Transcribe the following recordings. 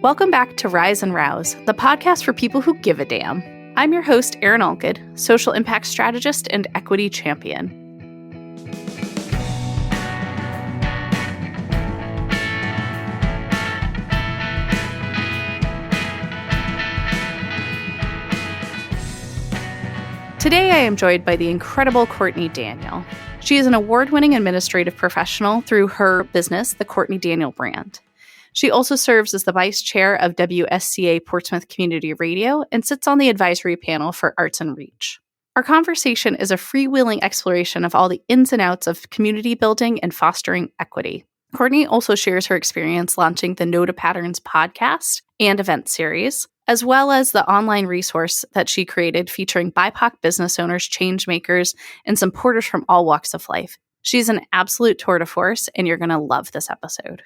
Welcome back to Rise and Rouse, the podcast for people who give a damn. I'm your host, Erin and Courtney, social impact strategist and equity champion. Today, I am joined by the incredible Courtney Daniel. She is an award-winning administrative professional through her business, the Courtney Daniel Brand. She also serves as the vice chair of WSCA Portsmouth Community Radio and sits on the advisory panel for Arts and Reach. Our conversation is a freewheeling exploration of all the ins and outs of community building and fostering equity. Courtney also shares her experience launching the No to Patterns podcast and event series, as well as the online resource that she created featuring BIPOC business owners, change makers, and supporters from all walks of life. She's an absolute tour de force, and you're going to love this episode.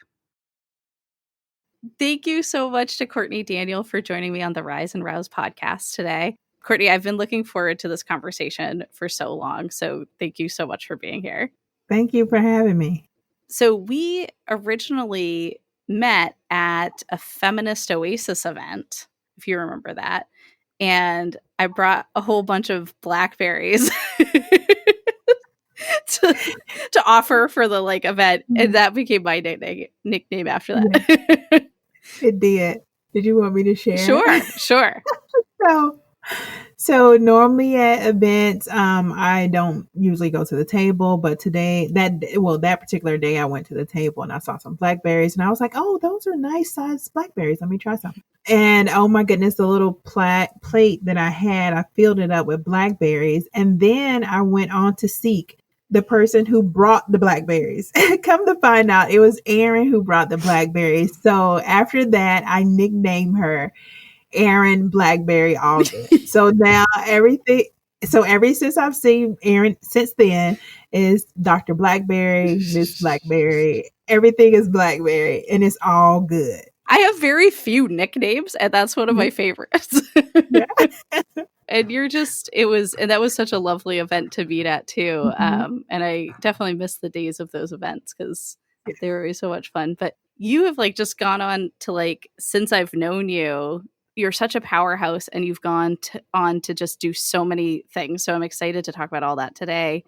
Thank you so much to Courtney Daniel for joining me on the Rise and Rouse podcast today. Courtney, I've been looking forward to this conversation for so long, so thank you so much for being here. Thank you for having me. So we originally met at a Feminist Oasis event, if you remember that. And I brought a whole bunch of blackberries to offer for the event. And that became my nickname after that. Yeah, it did. Did you want me to share? Sure. So normally at events, I don't usually go to the table, but that particular day I went to the table and I saw some blackberries and I was like, oh, those are nice sized blackberries. Let me try some. And oh my goodness, the little plate that I had, I filled it up with blackberries. And then I went on to seek the person who brought the blackberries. Come to find out, it was Erin who brought the blackberries. So after that, I nicknamed her Erin Blackberry August. So now ever since I've seen Erin since then is Dr. Blackberry, Miss Blackberry. Everything is Blackberry and it's all good. I have very few nicknames and that's one of my favorites. And that was such a lovely event to meet at too. Mm-hmm. And I definitely miss the days of those events because they were always so much fun. But you have just gone on to since I've known you, you're such a powerhouse and you've gone on to just do so many things. So I'm excited to talk about all that today.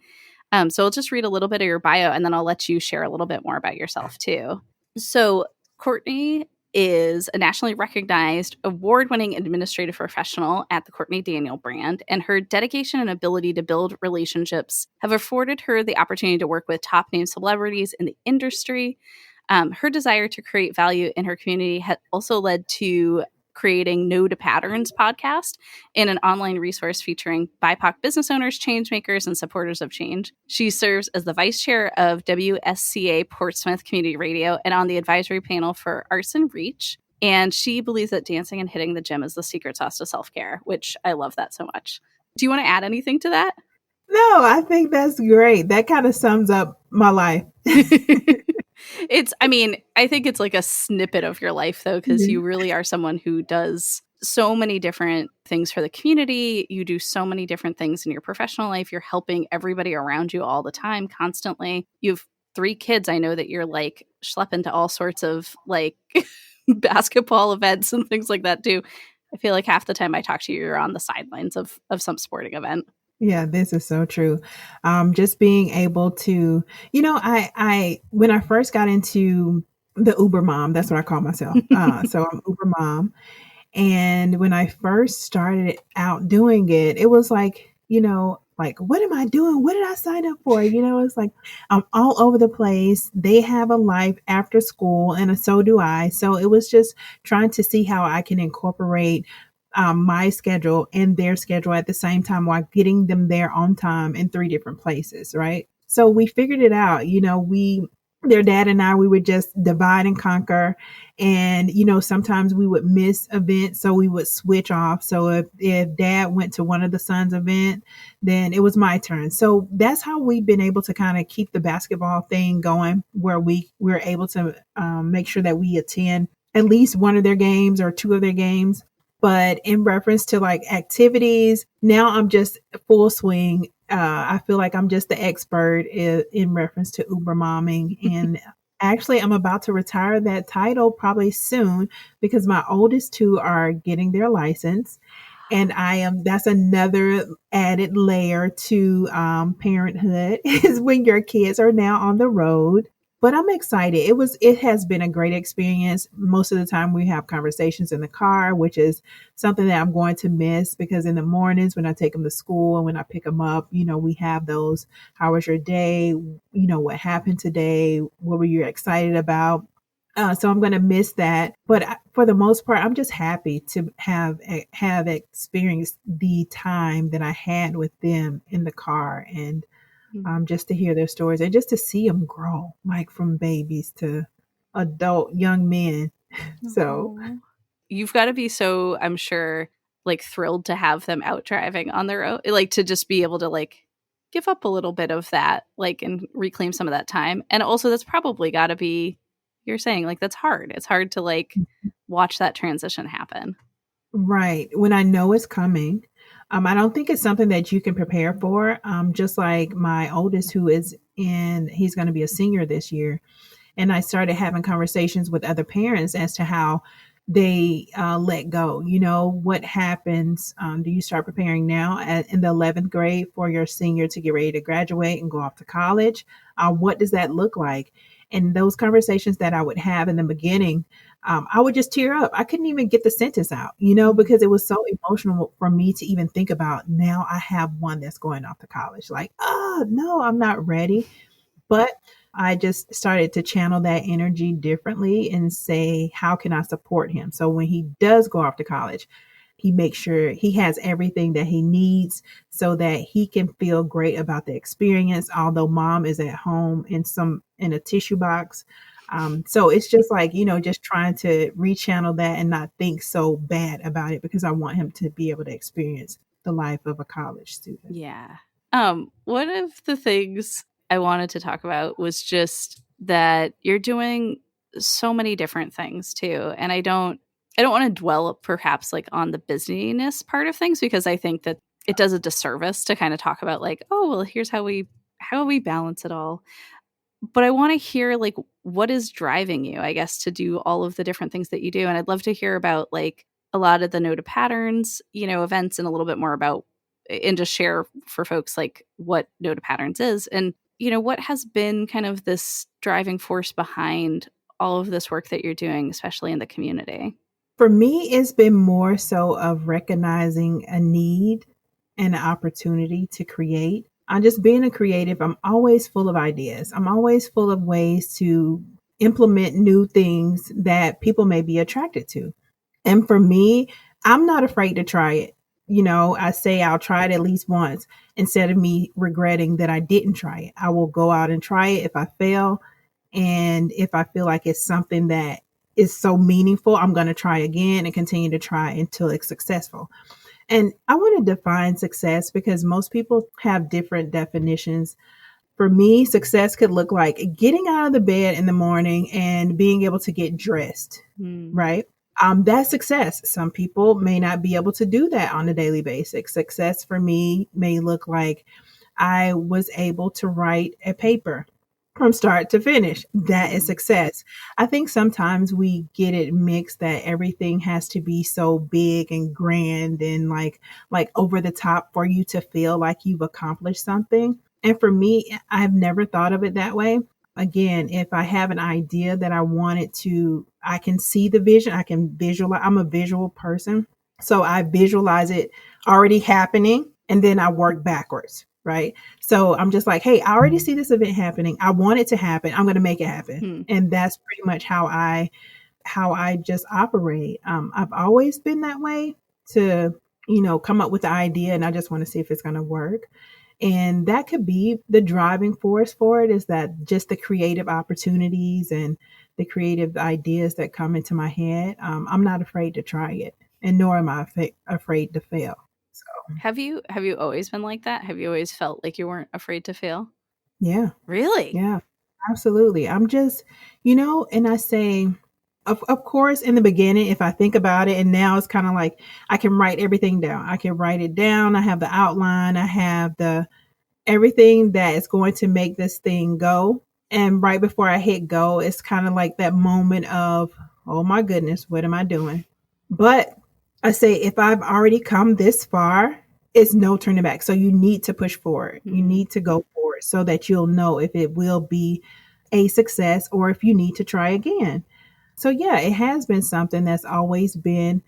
So I'll just read a little bit of your bio and then I'll let you share a little bit more about yourself too. So Courtney is a nationally recognized award-winning administrative professional at the Courtney Daniel Brand, and her dedication and ability to build relationships have afforded her the opportunity to work with top-name celebrities in the industry. Her desire to create value in her community has also led to creating No to Patterns podcast and an online resource featuring BIPOC business owners, change makers, and supporters of change. She serves as the vice chair of WSCA Portsmouth Community Radio and on the advisory panel for Arts and Reach. And she believes that dancing and hitting the gym is the secret sauce to self-care, which I love that so much. Do you want to add anything to that? No, I think that's great. That kind of sums up my life. I think it's a snippet of your life, though, because you really are someone who does so many different things for the community. You do so many different things in your professional life. You're helping everybody around you all the time, constantly. You have 3 kids. I know that you're schlepping to all sorts of basketball events and things like that, too. I feel like half the time I talk to you, you're on the sidelines of some sporting event. Yeah, this is so true. Just being able to, I when I first got into the Uber mom, that's what I call myself. So I'm Uber mom. And when I first started out doing it, it was what am I doing? What did I sign up for? It's I'm all over the place. They have a life after school and so do I. So it was just trying to see how I can incorporate my schedule and their schedule at the same time while getting them there on time in 3 different places, right? So we figured it out. Their dad and I, we would just divide and conquer. And, sometimes we would miss events, so we would switch off. So if dad went to one of the sons' event, then it was my turn. So that's how we've been able to kind of keep the basketball thing going, where we're able to make sure that we attend at least one of their games or 2 of their games. But in reference to activities, now I'm just full swing. I feel like I'm just the expert in reference to Uber momming and Actually, I'm about to retire that title probably soon because my oldest two are getting their license. And that's another added layer to parenthood is when your kids are now on the road. But I'm excited. It has been a great experience. Most of the time we have conversations in the car, which is something that I'm going to miss because in the mornings when I take them to school and when I pick them up, we have those, how was your day? What happened today? What were you excited about? So I'm going to miss that. But for the most part, I'm just happy to have experienced the time that I had with them in the car and just to hear their stories and just to see them grow, like from babies to adult young men. So you've got to be so, I'm sure, like thrilled to have them out driving on their own, like to just be able to like give up a little bit of that, like, and reclaim some of that time. And also that's probably got to be, you're saying like, that's hard. It's hard to like watch that transition happen. Right. When I know it's coming, I don't think it's something that you can prepare for. Just like my oldest, he's going to be a senior this year. And I started having conversations with other parents as to how they let go. What happens? Do you start preparing now in the 11th grade for your senior to get ready to graduate and go off to college? What does that look like? And those conversations that I would have in the beginning, I would just tear up. I couldn't even get the sentence out, because it was so emotional for me to even think about. Now I have one that's going off to college. Like, oh, no, I'm not ready. But I just started to channel that energy differently and say, how can I support him? So when he does go off to college, he makes sure he has everything that he needs so that he can feel great about the experience, although mom is at home in a tissue box. So it's just like, just trying to rechannel that and not think so bad about it because I want him to be able to experience the life of a college student. Yeah. One of the things I wanted to talk about was just that you're doing so many different things too. And I don't want to dwell perhaps like on the busyness part of things because I think that it does a disservice to kind of talk about like, oh, well, here's how we balance it all. But I want to hear like what is driving you, I guess, to do all of the different things that you do. And I'd love to hear about like a lot of the Know to Patterns, events and a little bit more about and just share for folks like what Know to Patterns is and, what has been kind of this driving force behind all of this work that you're doing, especially in the community. For me, it's been more so of recognizing a need and an opportunity to create. I'm just being a creative. I'm always full of ideas. I'm always full of ways to implement new things that people may be attracted to. And for me, I'm not afraid to try it. I say I'll try it at least once instead of me regretting that I didn't try it. I will go out and try it if I fail. And if I feel like it's something that is so meaningful, I'm going to try again and continue to try until it's successful. And I want to define success because most people have different definitions. For me, success could look like getting out of the bed in the morning and being able to get dressed, right? That's success. Some people may not be able to do that on a daily basis. Success for me may look like I was able to write a paper from start to finish. That is success. I think sometimes we get it mixed that everything has to be so big and grand and like over the top for you to feel like you've accomplished something. And for me, I've never thought of it that way. Again, if I have an idea that I wanted to, I can see the vision, I can visualize. I'm a visual person. So I visualize it already happening and then I work backwards. Right. So I'm just like, hey, I already see this event happening. I want it to happen. I'm going to make it happen. And that's pretty much how I just operate. I've always been that way to, come up with the idea and I just want to see if it's going to work. And that could be the driving force for it is that just the creative opportunities and the creative ideas that come into my head. I'm not afraid to try it and nor am I afraid to fail. So. Have you always been like that? Have you always felt like you weren't afraid to fail? Yeah. Really? Yeah, absolutely. I'm just, and I say, of course, in the beginning, if I think about it, and now it's kind of like I can write everything down. I can write it down. I have the outline. I have everything that is going to make this thing go. And right before I hit go, it's kind of like that moment of, oh my goodness, what am I doing? But I say, if I've already come this far, it's no turning back. So you need to push forward. You need to go forward so that you'll know if it will be a success or if you need to try again. So yeah, it has been something that's always been,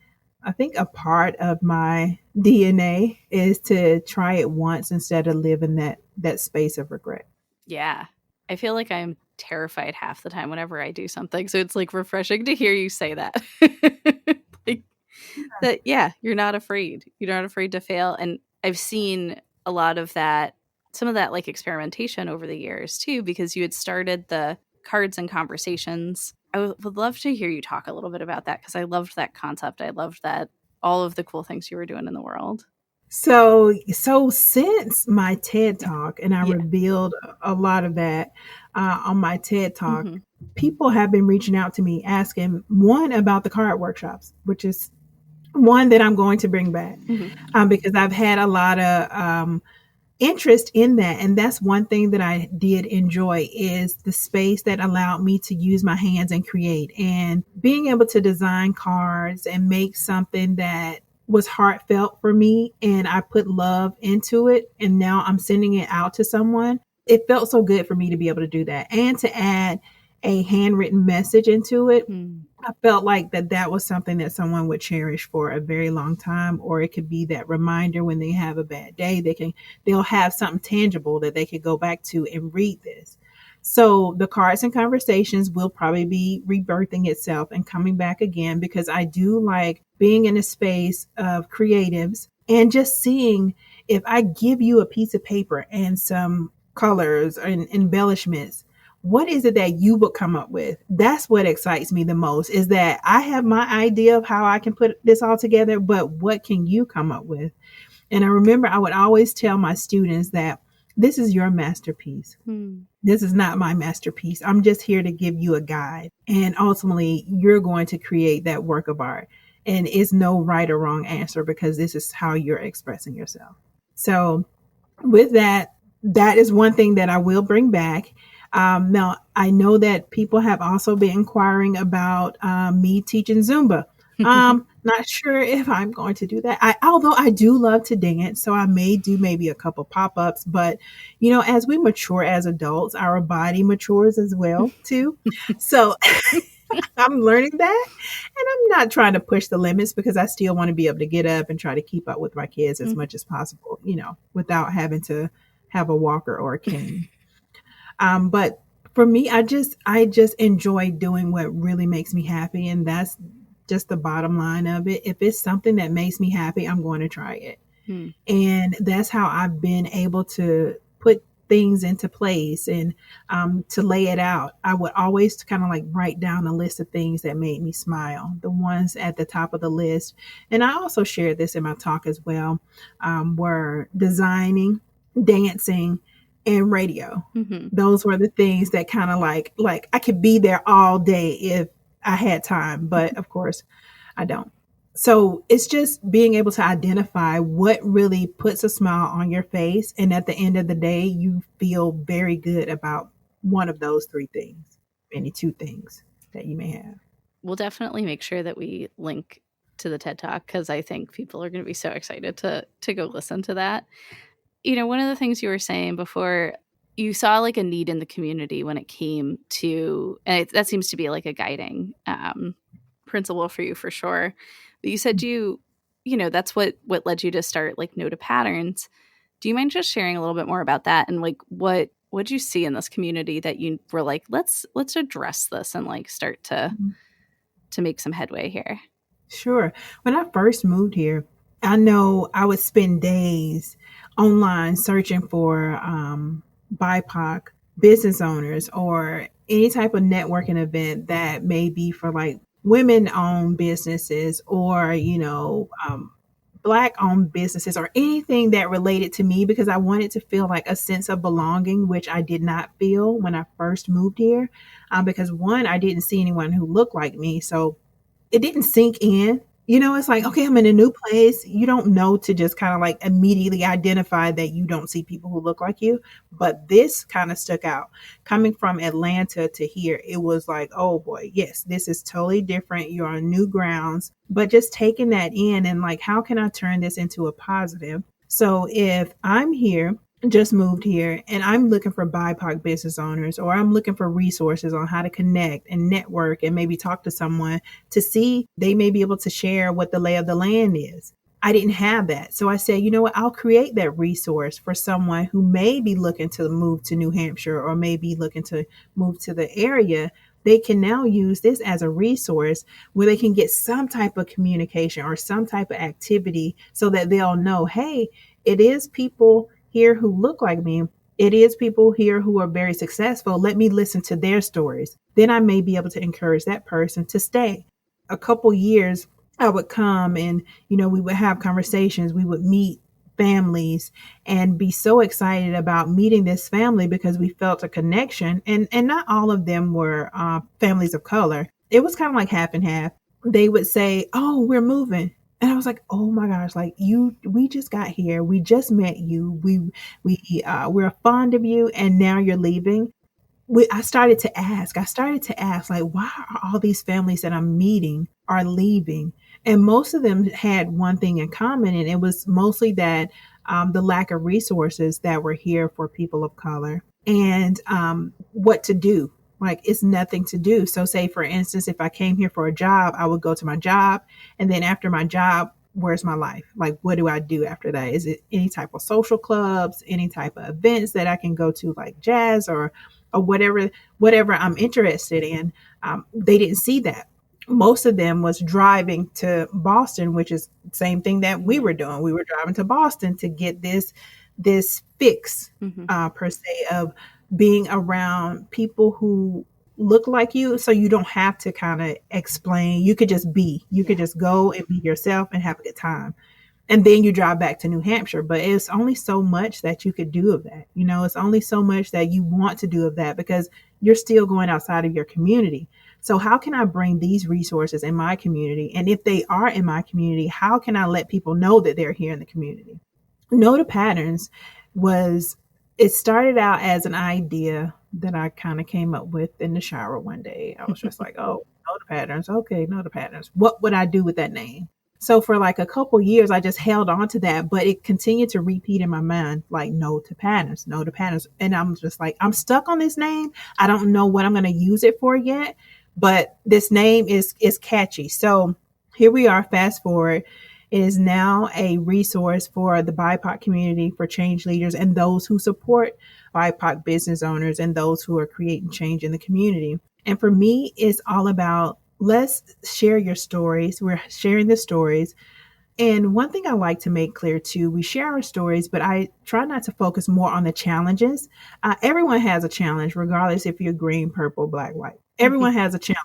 I think, a part of my DNA is to try it once instead of live in that space of regret. Yeah. I feel like I'm terrified half the time whenever I do something. So it's like refreshing to hear you say that. Like that, yeah, you're not afraid. You're not afraid to fail. And I've seen a lot of that, some of that like experimentation over the years too, because you had started the cards and conversations. I would love to hear you talk a little bit about that because I loved that concept. I loved that all of the cool things you were doing in the world. So since my TED Talk, and I revealed a lot of that on my TED Talk, people have been reaching out to me asking, one, about the card workshops, which is one that I'm going to bring back because I've had a lot of interest in that. And that's one thing that I did enjoy is the space that allowed me to use my hands and create, and being able to design cards and make something that was heartfelt for me, and I put love into it, and now I'm sending it out to someone. It felt so good for me to be able to do that and to add a handwritten message into it. I felt like that was something that someone would cherish for a very long time, or it could be that reminder when they have a bad day, they'll have something tangible that they could go back to and read this. So the cards and conversations will probably be rebirthing itself and coming back again, because I do like being in a space of creatives and just seeing, if I give you a piece of paper and some colors and embellishments, what is it that you would come up with? That's what excites me the most, is that I have my idea of how I can put this all together, but what can you come up with? And I remember I would always tell my students that this is your masterpiece. This is not my masterpiece. I'm just here to give you a guide. And ultimately, you're going to create that work of art. And it's no right or wrong answer, because this is how you're expressing yourself. So with that, that is one thing that I will bring back. Now, I know that people have also been inquiring about me teaching Zumba. Not sure if I'm going to do that. Although I do love to dance, so I may do maybe a couple pop-ups. But, as we mature as adults, our body matures as well, too. So I'm learning that. And I'm not trying to push the limits, because I still want to be able to get up and try to keep up with my kids as much as possible, without having to have a walker or a cane. But for me, I just enjoy doing what really makes me happy. And that's just the bottom line of it. If it's something that makes me happy, I'm going to try it. And that's how I've been able to put things into place and to lay it out. I would always kind of like write down a list of things that made me smile, the ones at the top of the list. And I also shared this in my talk as well, were designing, dancing, and radio. Those were the things that kind of like I could be there all day if I had time, but of course I don't. So it's just being able to identify what really puts a smile on your face. And at the end of the day, you feel very good about one of those three things, maybe two things that you may have. We'll definitely make sure that we link to the TED Talk, because I think people are going to be so excited to go listen to that. One of the things you were saying before, you saw like a need in the community when it came to, and that seems to be like a guiding principle for you for sure. But you said that's what led you to start like No to Patterns. Do you mind just sharing a little bit more about that, and like what did you see in this community that you were like, let's address this and like start to make some headway here? Sure. When I first moved here, I know I would spend days online searching for BIPOC business owners, or any type of networking event that may be for like women-owned businesses, or Black-owned businesses, or anything that related to me, because I wanted to feel like a sense of belonging, which I did not feel when I first moved here, because one, I didn't see anyone who looked like me, so it didn't sink in It's like, okay, I'm in a new place. You don't know to just kind of like immediately identify that you don't see people who look like you. But this kind of stuck out. Coming from Atlanta to here, it was like, oh boy, yes, this is totally different. You're on new grounds. But just taking that in and like, how can I turn this into a positive? So if I'm here, just moved here, and I'm looking for BIPOC business owners, or I'm looking for resources on how to connect and network and maybe talk to someone to see they may be able to share what the lay of the land is. I didn't have that. So I said, you know what, I'll create that resource for someone who may be looking to move to New Hampshire or may be looking to move to the area. They can now use this as a resource where they can get some type of communication or some type of activity so that they'll know, hey, it is people here who look like me. It is people here who are very successful. Let me listen to their stories. Then I may be able to encourage that person to stay. A couple years, I would come and, we would have conversations. We would meet families and be so excited about meeting this family because we felt a connection. And not all of them were families of color. It was kind of like half and half. They would say, oh, we're moving. And I was like, oh my gosh, like we just got here. We just met you. We're fond of you. And now you're leaving. I started to ask, like, why are all these families that I'm meeting are leaving? And most of them had one thing in common. And it was mostly that the lack of resources that were here for people of color and what to do. Like, it's nothing to do. So say, for instance, if I came here for a job, I would go to my job. And then after my job, where's my life? Like, what do I do after that? Is it any type of social clubs, any type of events that I can go to, like jazz or whatever I'm interested in? They didn't see that. Most of them was driving to Boston, which is the same thing that we were doing. We were driving to Boston to get this fix, per se, of being around people who look like you, so you don't have to kind of explain. You could just be. You could just go and be yourself and have a good time. And then you drive back to New Hampshire. But it's only so much that you could do of that. It's only so much that you want to do of that because you're still going outside of your community. So how can I bring these resources in my community? And if they are in my community, how can I let people know that they're here in the community? Know the patterns it started out as an idea that I kind of came up with in the shower one day. I was just like, oh, know the patterns. Okay, know the patterns. What would I do with that name? So for like a couple years, I just held on to that, but it continued to repeat in my mind, like, know the patterns, know the patterns. And I'm just like, I'm stuck on this name. I don't know what I'm going to use it for yet, but this name is catchy. So here we are, fast forward. It is now a resource for the BIPOC community, for change leaders and those who support BIPOC business owners and those who are creating change in the community. And for me, it's all about, let's share your stories. We're sharing the stories. And one thing I like to make clear too, we share our stories, but I try not to focus more on the challenges. Everyone has a challenge, regardless if you're green, purple, black, white. Everyone has a challenge.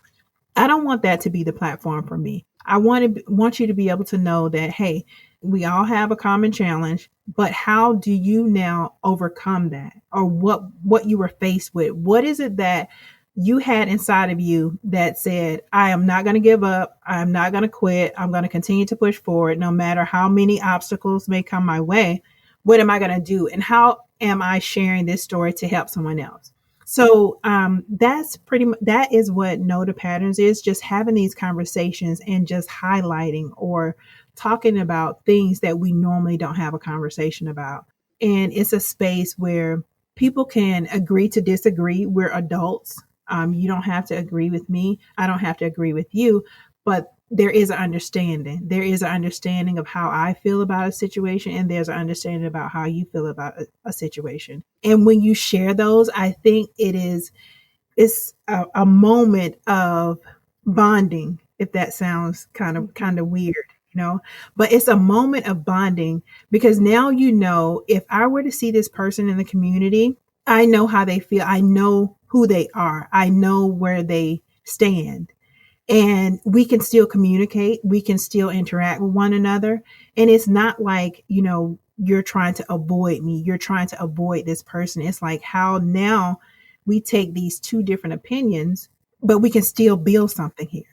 I don't want that to be the platform for me. I want you to be able to know that, hey, we all have a common challenge, but how do you now overcome that? Or what you were faced with? What is it that you had inside of you that said, I am not going to give up. I'm not going to quit. I'm going to continue to push forward no matter how many obstacles may come my way. What am I going to do? And how am I sharing this story to help someone else? So that is what Know the Patterns is, just having these conversations and just highlighting or talking about things that we normally don't have a conversation about. And it's a space where people can agree to disagree. We're adults. You don't have to agree with me. I don't have to agree with you, but there is an understanding. There is an understanding of how I feel about a situation, and there's an understanding about how you feel about a situation. And when you share those, I think it's a moment of bonding, if that sounds kind of weird, but it's a moment of bonding because now, if I were to see this person in the community, I know how they feel. I know who they are. I know where they stand. And we can still communicate. We can still interact with one another. And it's not like, you're trying to avoid me. You're trying to avoid this person. It's like how now we take these two different opinions, but we can still build something here.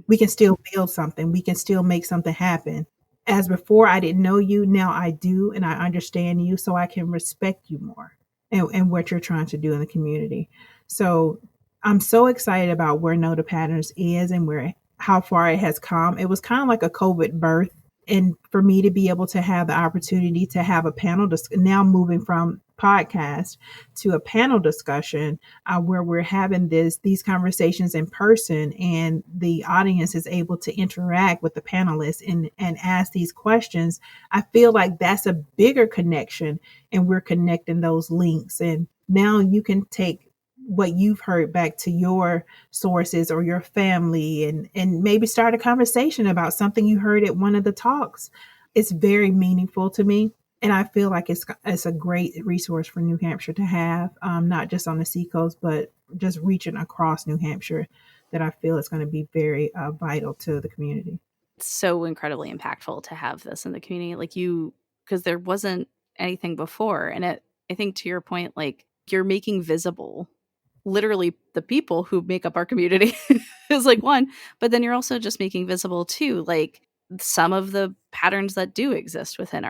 We can still build something. We can still make something happen. As before, I didn't know you. Now I do, and I understand you, so I can respect you more and what you're trying to do in the community. So I'm so excited about where Know the Patterns is and where how far it has come. It was kind of like a COVID birth. And for me to be able to have the opportunity to have a panel, now moving from podcast to a panel discussion where we're having these conversations in person, and the audience is able to interact with the panelists and ask these questions. I feel like that's a bigger connection, and we're connecting those links. And now you can take what you've heard back to your sources or your family, and maybe start a conversation about something you heard at one of the talks. It's very meaningful to me. And I feel like it's a great resource for New Hampshire to have, not just on the seacoast, but just reaching across New Hampshire, that I feel is going to be very vital to the community. It's so incredibly impactful to have this in the community, like because there wasn't anything before. And I think to your point, like, you're making visible literally the people who make up our community is like one, but then you're also just making visible too, like, some of the patterns that do exist within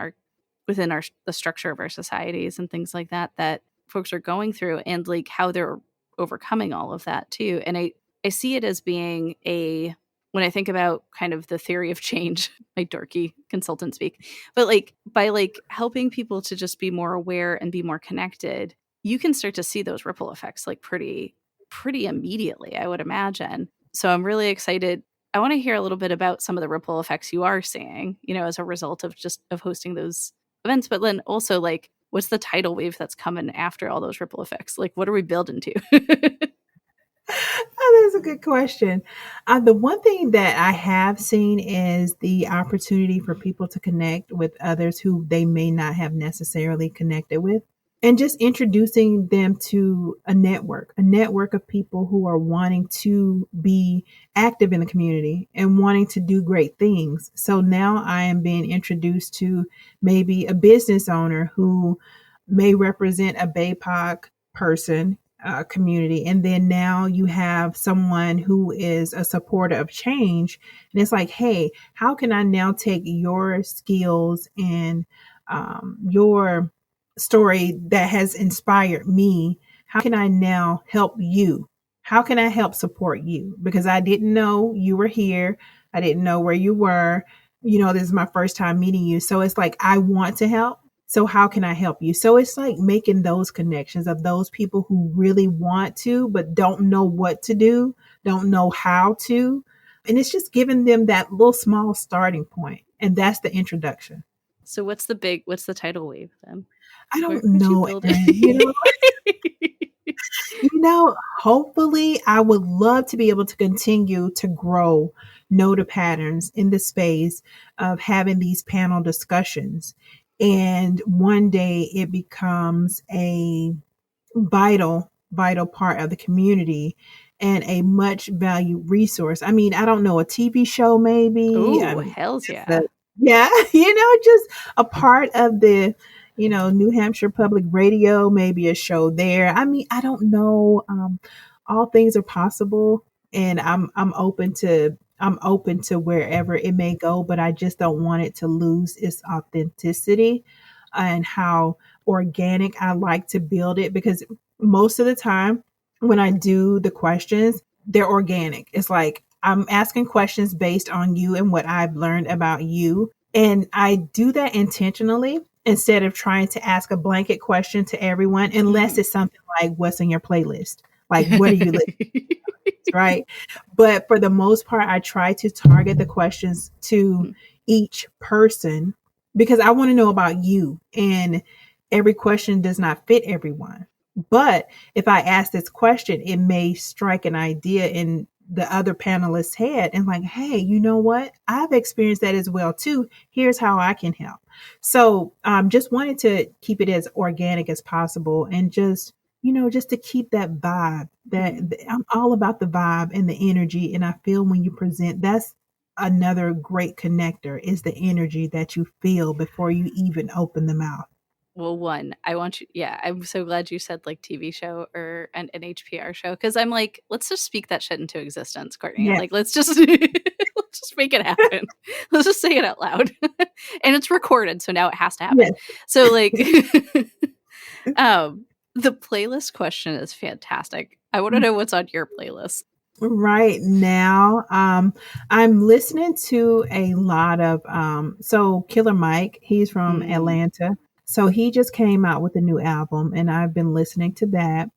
the structure of our societies and things like that folks are going through, and like how they're overcoming all of that too. And I see it as being when I think about kind of the theory of change, my dorky consultant speak, but like by like helping people to just be more aware and be more connected, you can start to see those ripple effects like pretty immediately, I would imagine. So I'm really excited. I want to hear a little bit about some of the ripple effects you are seeing, as a result of hosting those events. But then also, like, what's the tidal wave that's coming after all those ripple effects? Like, what are we building to? Oh, that's a good question. The one thing that I have seen is the opportunity for people to connect with others who they may not have necessarily connected with, and just introducing them to a network of people who are wanting to be active in the community and wanting to do great things. So now I am being introduced to maybe a business owner who may represent a BIPOC person community. And then now you have someone who is a supporter of change. And it's like, hey, how can I now take your skills and your story that has inspired me? How can I now help you? How can I help support you? Because I didn't know you were here. I didn't know where you were. This is my first time meeting you. So it's like, I want to help. So how can I help you? So it's like making those connections of those people who really want to, but don't know what to do, don't know how to. And it's just giving them that little small starting point. And that's the introduction. So what's the tidal wave then? I don't know, Erin, hopefully I would love to be able to continue to grow Know the Patterns in the space of having these panel discussions. And one day it becomes a vital part of the community and a much valued resource. I mean, I don't know, a TV show maybe. Oh, hells yeah. Yeah, just a part of the, New Hampshire Public Radio, maybe a show there. I mean, I don't know. All things are possible, and I'm open to wherever it may go, but I just don't want it to lose its authenticity and how organic I like to build it, because most of the time when I do the questions, they're organic. It's like I'm asking questions based on you and what I've learned about you. And I do that intentionally instead of trying to ask a blanket question to everyone, unless it's something like, what's in your playlist? Like, what are you listening to? Right? But for the most part, I try to target the questions to each person because I want to know about you. And every question does not fit everyone. But if I ask this question, it may strike an idea in the other panelists' head and like, hey, you know what? I've experienced that as well too. Here's how I can help. So just wanted to keep it as organic as possible and just to keep that vibe. That I'm all about the vibe and the energy. And I feel when you present, that's another great connector, is the energy that you feel before you even open the mouth. Well, one, I want you, yeah, I'm so glad you said like TV show or an HPR show, because I'm like, let's just speak that shit into existence, Courtney. Yeah. Like, let's just let's just make it happen. Let's just say it out loud, and it's recorded, so now it has to happen. Yes. So like, the playlist question is fantastic. I want to know what's on your playlist. Right now, I'm listening to a lot of so Killer Mike, he's from Atlanta. So he just came out with a new album and I've been listening to that.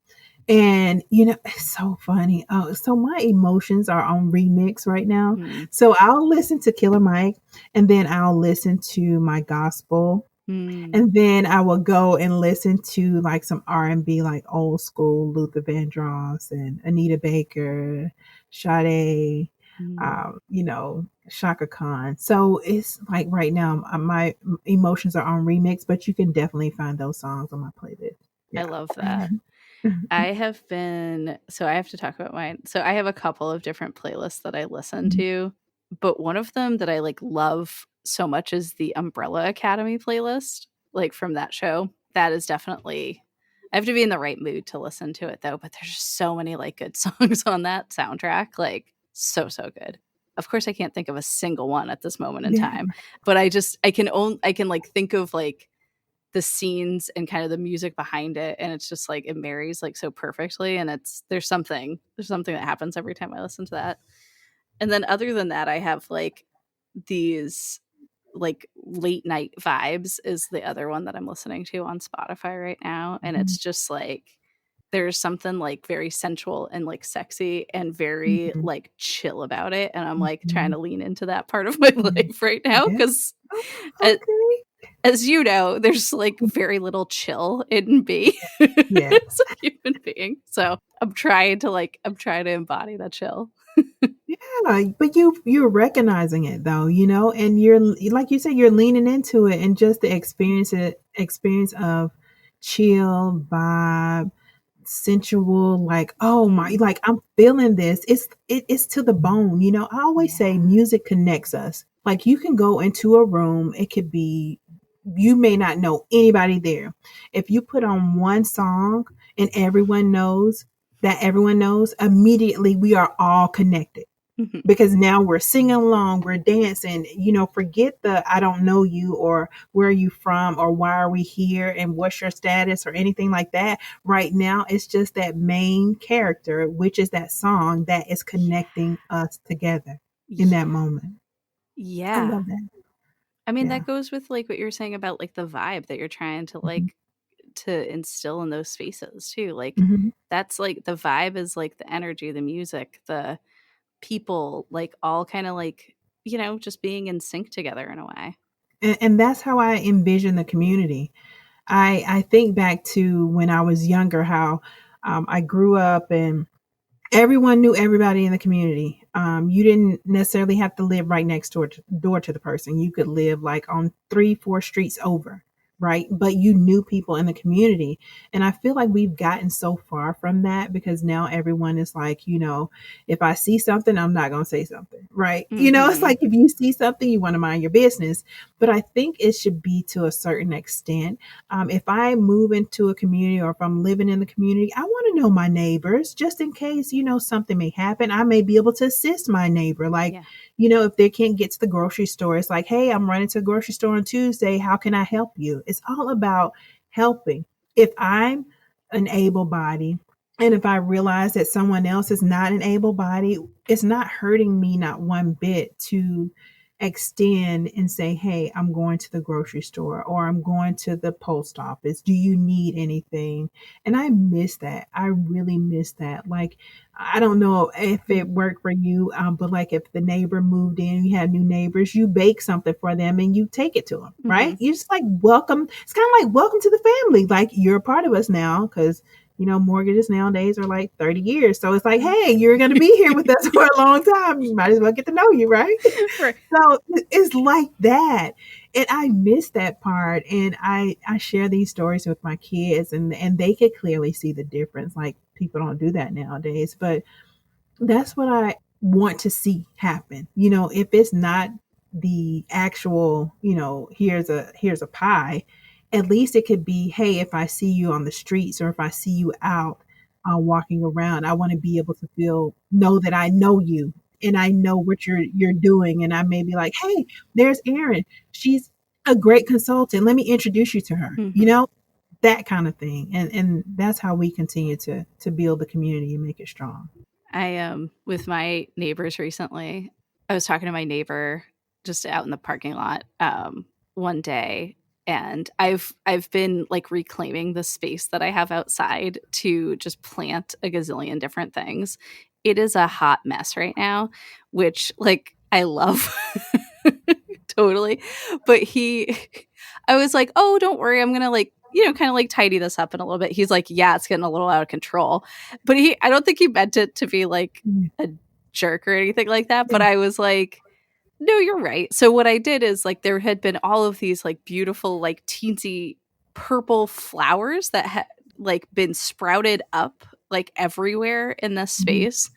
And it's so funny. So my emotions are on remix right now. So I'll listen to Killer Mike and then I'll listen to my gospel. And then I will go and listen to like some R&B, like old school Luther Vandross and Anita Baker, Sade, Shaka Khan. So it's like right now my emotions are on remix, but you can definitely find those songs on my playlist. Yeah. I love that. I have to talk about mine. So I have a couple of different playlists that I listen to, but one of them that I like love so much is the Umbrella Academy playlist, like from that show. That is definitely, I have to be in the right mood to listen to it though, but there's just so many like good songs on that soundtrack, like so good. Of course I can't think of a single one at this moment in time, but I can like think of like the scenes and kind of the music behind it, and it's just like it marries like so perfectly, and there's something that happens every time I listen to that. And then other than that, I have like these like late night vibes is the other one that I'm listening to on Spotify right now, and it's just like there's something like very sensual and like sexy and very like chill about it, and I'm like trying to lean into that part of my life right now because as you know, there's like very little chill in me as a human being. So I'm trying to embody that chill. Yeah, but you're recognizing it though, and you're like you said, you're leaning into it, and just the experience of chill vibe, sensual, like, oh my, like I'm feeling this. It's to the bone, I always say music connects us. Like you can go into a room, it could be, you may not know anybody there. If you put on one song and everyone knows, immediately we are all connected. Because now we're singing along, we're dancing, forget the I don't know you or where are you from or why are we here and what's your status or anything like that. Right now, it's just that main character, which is that song that is connecting us together in that moment. Yeah. I love that. I mean, that goes with like what you're saying about like the vibe that you're trying to like to instill in those spaces too. Like that's like the vibe is like the energy, the music, the people, like all kind of like, just being in sync together in a way. And that's how I envision the community. I think back to when I was younger, how I grew up and everyone knew everybody in the community. You didn't necessarily have to live right next door to the person. You could live like on 3-4 streets over. Right. But you knew people in the community. And I feel like we've gotten so far from that because now everyone is like, if I see something, I'm not going to say something. Right. It's like if you see something, you want to mind your business. But I think it should be to a certain extent. If I move into a community or if I'm living in the community, I want to know my neighbors just in case, something may happen. I may be able to assist my neighbor. Like, if they can't get to the grocery store, it's like, hey, I'm running to the grocery store on Tuesday. How can I help you? It's all about helping. If I'm an able body and if I realize that someone else is not an able body, it's not hurting me not one bit to extend and say, hey, I'm going to the grocery store or I'm going to the post office. Do you need anything? And I miss that. I really miss that. Like, I don't know if it worked for you, but like if the neighbor moved in, you have new neighbors, you bake something for them and you take it to them, right? You just like welcome. It's kind of like welcome to the family. Like you're a part of us now because mortgages nowadays are like 30 years. So it's like, hey, you're going to be here with us for a long time. You might as well get to know you, right? So it's like that. And I miss that part. And I share these stories with my kids and they could clearly see the difference. Like people don't do that nowadays, but that's what I want to see happen. If it's not the actual, here's a pie. at least it could be, hey, if I see you on the streets or if I see you out walking around, I want to be able to know that I know you and I know what you're doing. And I may be like, hey, there's Erin. She's a great consultant. Let me introduce you to her. Mm-hmm. That kind of thing. And that's how we continue to build the community and make it strong. I with my neighbors recently, I was talking to my neighbor just out in the parking lot one day, and I've been like reclaiming the space that I have outside to just plant a gazillion different things. It is a hot mess right now, which like I love totally. But I was like, oh, don't worry, I'm gonna like kind of like tidy this up in a little bit. He's like, yeah, it's getting a little out of control. But I don't think he meant it to be like a jerk or anything like that. But I was like, no, you're right. So what I did is like there had been all of these like beautiful, like teensy purple flowers that had like been sprouted up like everywhere in this space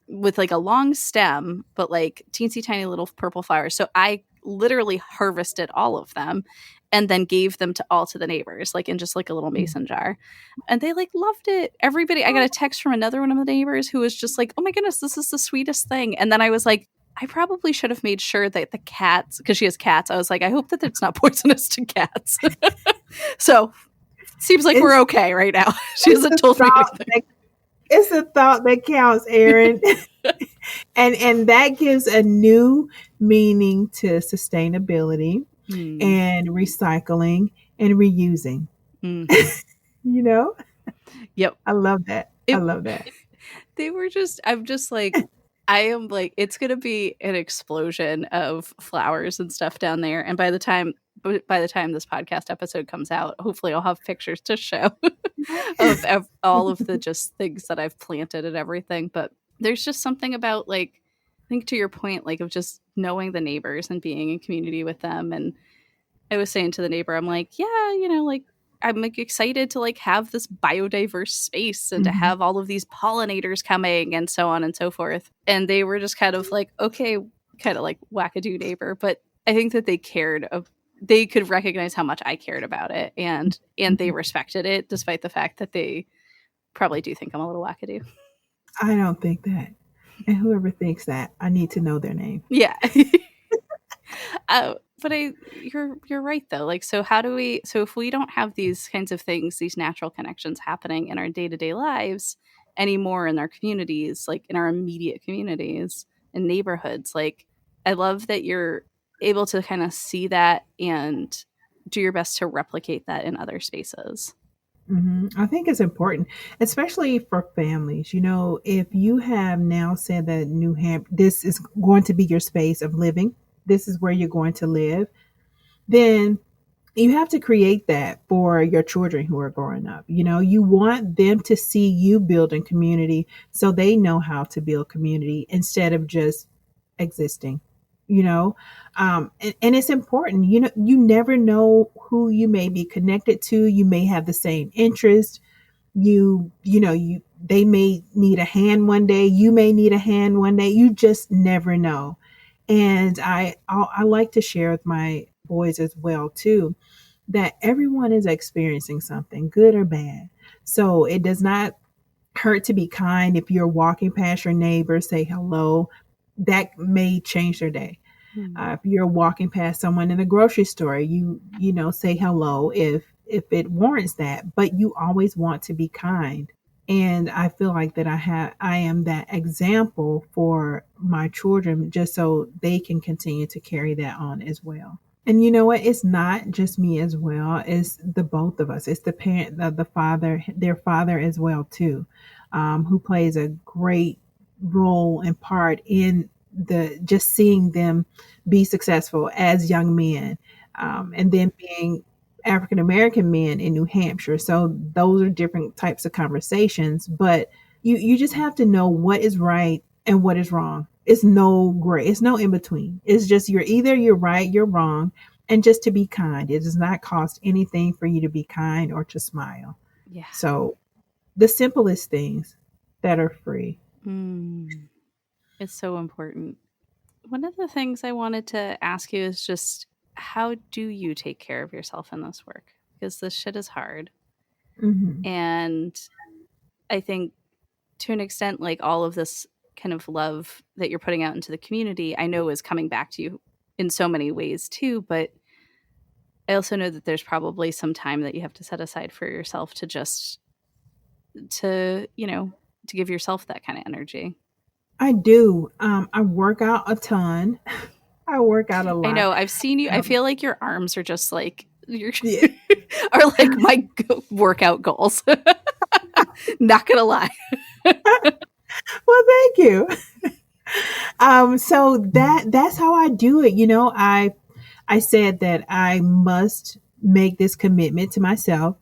with like a long stem, but like teensy tiny little purple flowers. So I literally harvested all of them and then gave them all to the neighbors, like in just like a little mason jar. And they like loved it. Everybody, I got a text from another one of the neighbors who was just like, oh my goodness, this is the sweetest thing. And then I was like, I probably should have made sure that the cats, because she has cats, I was like, I hope that it's not poisonous to cats. So seems like we're okay right now. She hasn't told me anything. It's a thought that counts, Erin. and that gives a new meaning to sustainability and recycling and reusing. Yep. I love that. I love that. I'm just like, I am like, it's going to be an explosion of flowers and stuff down there. And by the time this podcast episode comes out, hopefully I'll have pictures to show of all of the just things that I've planted and everything. But there's just something about like, I think to your point, like of just knowing the neighbors and being in community with them. And I was saying to the neighbor, I'm like, yeah, like I'm like excited to like have this biodiverse space and to have all of these pollinators coming and so on and so forth. And they were just kind of like, okay, kind of like wackadoo neighbor. But I think that they could recognize how much I cared about it and they respected it despite the fact that they probably do think I'm a little wackadoo. I don't think that. And whoever thinks that, I need to know their name. Yeah. But you're right though. Like, so if we don't have these kinds of things, these natural connections happening in our day-to-day lives anymore in our communities, like in our immediate communities and neighborhoods, like I love that you're able to kind of see that and do your best to replicate that in other spaces. I think it's important, especially for families. If you have now said that New Hampshire, this is going to be your space of living, this is where you're going to live, then you have to create that for your children who are growing up. You want them to see you building community so they know how to build community instead of just existing. And it's important. You never know who you may be connected to. You may have the same interest. They may need a hand one day. You may need a hand one day. You just never know. And I like to share with my boys as well too, that everyone is experiencing something, good or bad. So it does not hurt to be kind. If you're walking past your neighbor, say hello. That may change their day. If you're walking past someone in the grocery store, you say hello if it warrants that. But you always want to be kind. And I feel like that I am that example for my children, just so they can continue to carry that on as well. And you know what? It's not just me as well. It's the both of us. It's the parent, the father, their father as well too, who plays a great role and part in just seeing them be successful as young men, and then being African American men in New Hampshire. So those are different types of conversations, but you just have to know what is right and what is wrong. It's no gray. It's no in between. It's just you're right, you're wrong, and just to be kind. It does not cost anything for you to be kind or to smile. Yeah. So the simplest things that are free. It's so important. One of the things I wanted to ask you is just, how do you take care of yourself in this work? because this shit is hard. Mm-hmm. And I think to an extent, like all of this kind of love that you're putting out into the community, I know is coming back to you in so many ways too. But I also know that there's probably some time that you have to set aside for yourself to just, to give yourself that kind of energy. I do. I work out a ton. I work out a I lot. know. I've seen you. I feel like your arms are just like Yeah. are like my workout goals. Not gonna lie. Well, thank you. So that's how I do it. I said that I must make this commitment to myself.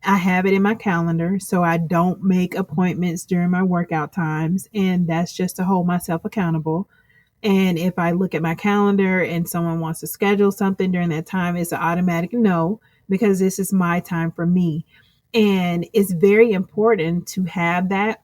I have it in my calendar, so I don't make appointments during my workout times, and that's just to hold myself accountable. And if I look at my calendar and someone wants to schedule something during that time, it's an automatic no, because this is my time for me. And it's very important to have that.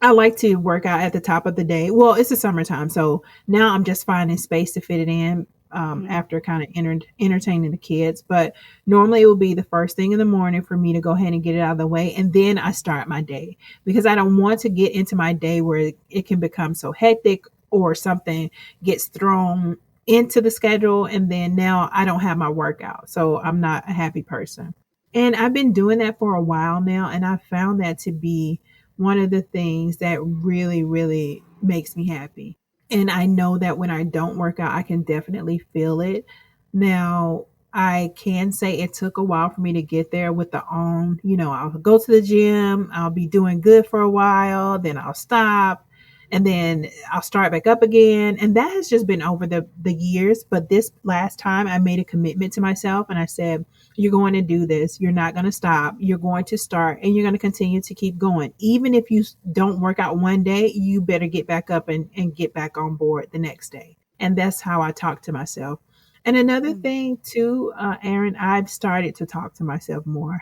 I like to work out at the top of the day. Well, it's the summertime, so now I'm just finding space to fit it in after kind of entertaining the kids. But normally it will be the first thing in the morning for me to go ahead and get it out of the way, and then I start my day, because I don't want to get into my day where it can become so hectic or something gets thrown into the schedule, and then now I don't have my workout. So I'm not a happy person. And I've been doing that for a while now, and I found that to be one of the things that really, really makes me happy. And I know that when I don't work out, I can definitely feel it. Now, I can say it took a while for me to get there with I'll go to the gym, I'll be doing good for a while, then I'll stop, and then I'll start back up again. And that has just been over the years. But this last time I made a commitment to myself, and I said, you're going to do this. You're not going to stop. You're going to start, and you're going to continue to keep going. Even if you don't work out one day, you better get back up and get back on board the next day. And that's how I talk to myself. And another thing too, Erin, I've started to talk to myself more.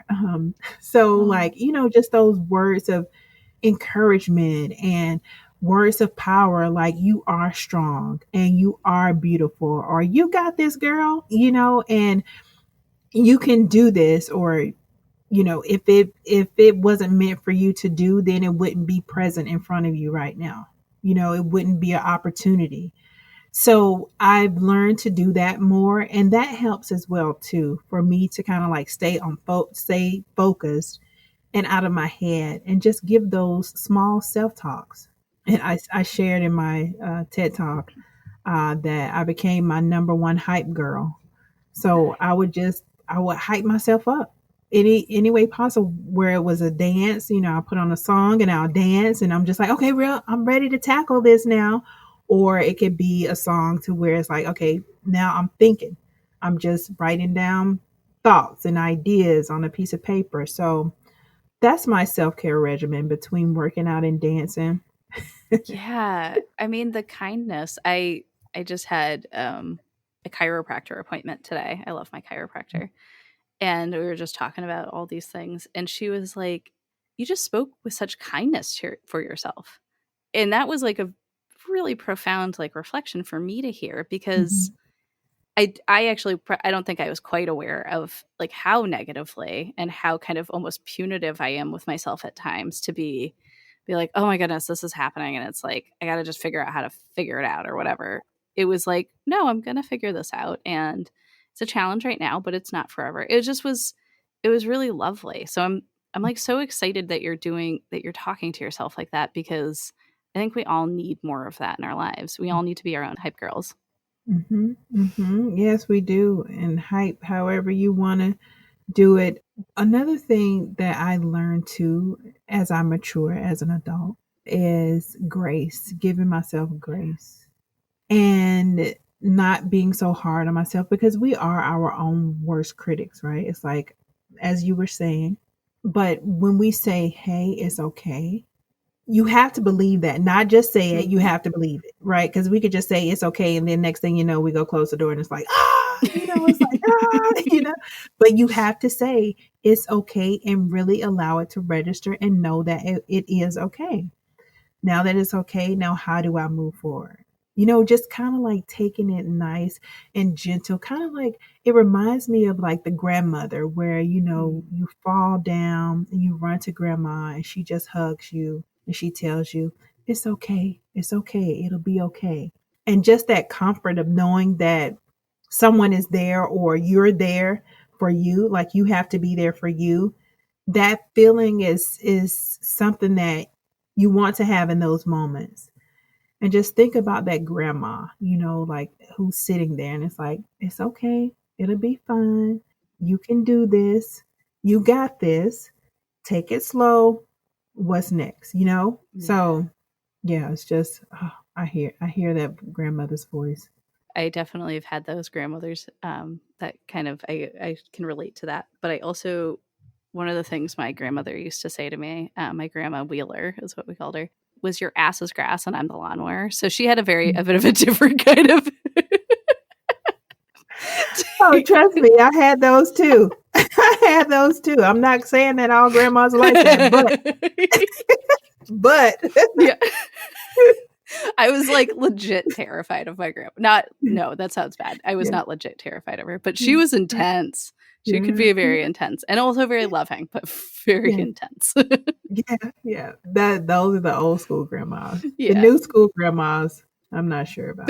Just those words of encouragement and words of power, like you are strong and you are beautiful, or you got this, girl, and you can do this, or if it wasn't meant for you to do, then it wouldn't be present in front of you right now. It wouldn't be an opportunity. So I've learned to do that more, and that helps as well too, for me to kind of like stay focused and out of my head, and just give those small self-talks. And I shared in my TED Talk that I became my number one hype girl. So I would hype myself up any way possible. Where it was a dance, I'll put on a song and I'll dance, and I'm just like, okay, I'm ready to tackle this now. Or it could be a song to where it's like, okay, now I'm thinking. I'm just writing down thoughts and ideas on a piece of paper. So that's my self-care regimen between working out and dancing. Yeah. I mean, the kindness. I just had a chiropractor appointment today. I love my chiropractor. And we were just talking about all these things. And she was like, you just spoke with such kindness for yourself. And that was like a really profound like reflection for me to hear, because I actually, I don't think I was quite aware of like how negatively and how kind of almost punitive I am with myself at times, to be like, oh my goodness, this is happening. And it's like, I got to just figure out how to figure it out or whatever. It was like, no, I'm going to figure this out. And it's a challenge right now, but it's not forever. It was really lovely. So I'm like so excited that you're talking to yourself like that, because I think we all need more of that in our lives. We all need to be our own hype girls. Mm-hmm, mm-hmm. Yes, we do. And hype, however you want to do it. Another thing that I learned too, as I mature as an adult, is grace, giving myself grace, and not being so hard on myself, because we are our own worst critics, right? It's like, as you were saying, but when we say, hey, it's okay, you have to believe that, not just say it, you have to believe it, right? Because we could just say it's okay, and then next thing you know, we go close the door and it's like, it's like, but you have to say it's okay and really allow it to register and know that it is okay. Now that it's okay, now how do I move forward? just kind of like taking it nice and gentle, kind of like it reminds me of like the grandmother where, you fall down and you run to grandma and she just hugs you and she tells you, it's okay. It's okay. It'll be okay. And just that comfort of knowing that someone is there or you're there for you, like you have to be there for you. That feeling is something that you want to have in those moments. And just think about that grandma, like who's sitting there and it's like, it's okay. It'll be fine. You can do this. You got this. Take it slow. What's next? Yeah. So yeah, it's just, I hear that grandmother's voice. I definitely have had those grandmothers that kind of, I can relate to that. But I also, one of the things my grandmother used to say to me, my grandma Wheeler is what we called her, was your ass is grass and I'm the lawnmower. So she had a bit of a different kind of. Oh, trust me, I had those too. I'm not saying that all grandmas are like that, but yeah. I was like legit terrified of my grandma. No, that sounds bad. I was not legit terrified of her, but she was intense. She could be very intense and also very loving, but very intense. Yeah. Those are the old school grandmas. The new school grandmas, I'm not sure about.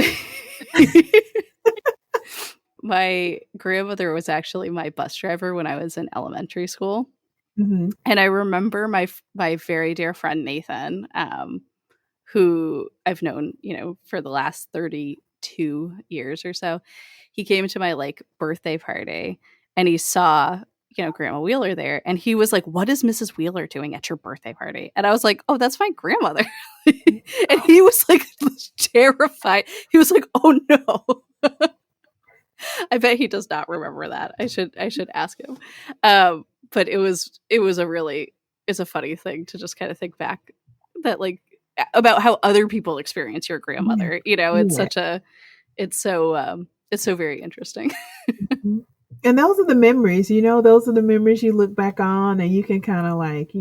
My grandmother was actually my bus driver when I was in elementary school. Mm-hmm. And I remember my very dear friend Nathan, who I've known, for the last 32 years or so. He came to my like birthday party and he saw, Grandma Wheeler there. And he was like, what is Mrs. Wheeler doing at your birthday party? And I was like, oh, that's my grandmother. And he was like terrified. He was like, oh no. I bet he does not remember that. I should ask him. But it's a funny thing to just kind of think back that like about how other people experience your grandmother. It's so very interesting. And those are the memories, those are the memories you look back on and you can kind of like,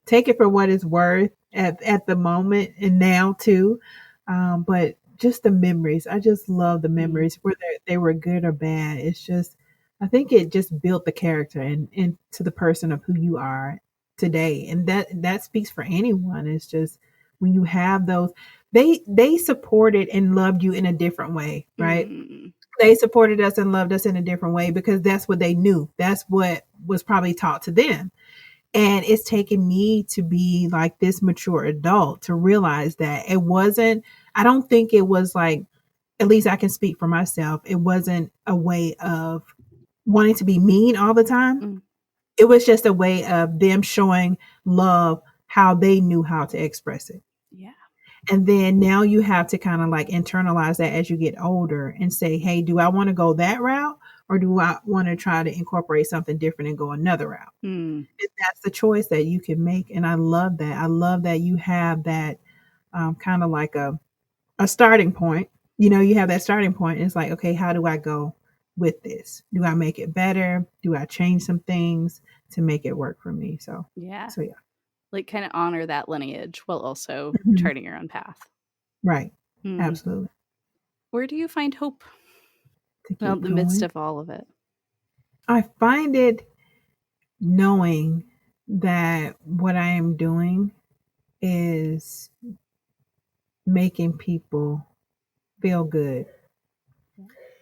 take it for what it's worth at the moment and now too. But just the memories, I just love the memories, whether they were good or bad. It's just, I think it just built the character and into the person of who you are today. And that speaks for anyone. It's just when you have those, they supported and loved you in a different way, right? Mm. They supported us and loved us in a different way because that's what they knew. That's what was probably taught to them. And it's taken me to be like this mature adult to realize that I don't think it was like, at least I can speak for myself. It wasn't a way of wanting to be mean all the time. Mm. It was just a way of them showing love, how they knew how to express it. Yeah. And then now you have to kind of like internalize that as you get older and say, hey, do I want to go that route or do I want to try to incorporate something different and go another route? And that's the choice that you can make. And I love that. I love that you have that kind of like a starting point. You have that starting point. And it's like, okay, how do I go with this? Do I make it better? Do I change some things to make it work for me? So yeah. Like kind of honor that lineage while also charting your own path. Right. Absolutely. Where do you find hope in the midst of all of it? I find it knowing that what I am doing is making people feel good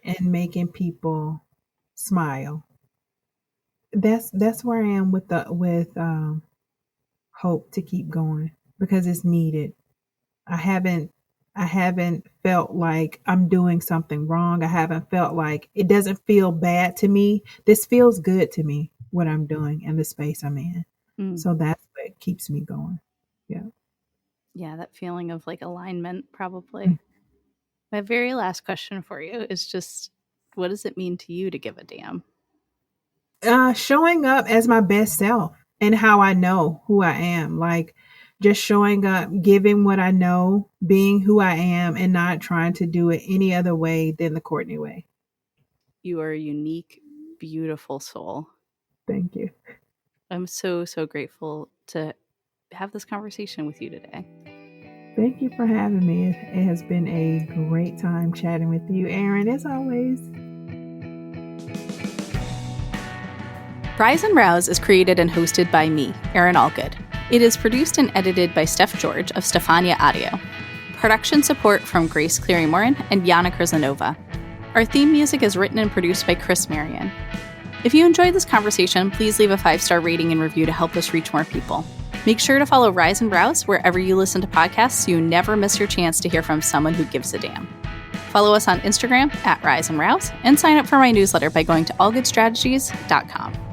and making people smile. That's where I am with hope to keep going because it's needed. I haven't felt like I'm doing something wrong. I haven't felt like it doesn't feel bad to me. This feels good to me, what I'm doing and the space I'm in. So that's what keeps me going. Yeah. Yeah, that feeling of like alignment probably. My very last question for you is just, what does it mean to you to give a damn? Showing up as my best self and how I know who I am. Like just showing up, giving what I know, being who I am, and not trying to do it any other way than the Courtney way. You are a unique, beautiful soul. Thank you. I'm so, so grateful to have this conversation with you today. Thank you for having me. It has been a great time chatting with you, Erin, as always. Rise and Rouse is created and hosted by me, Erin Allgood. It is produced and edited by Steph George of Stefania Audio. Production support from Grace Cleary-Morin and Jana Krizanova. Our theme music is written and produced by Krizanova. If you enjoyed this conversation, please leave a 5-star rating and review to help us reach more people. Make sure to follow Rise and Rouse wherever you listen to podcasts so you never miss your chance to hear from someone who gives a damn. Follow us on Instagram @Rise and Rouse and sign up for my newsletter by going to allgoodstrategies.com.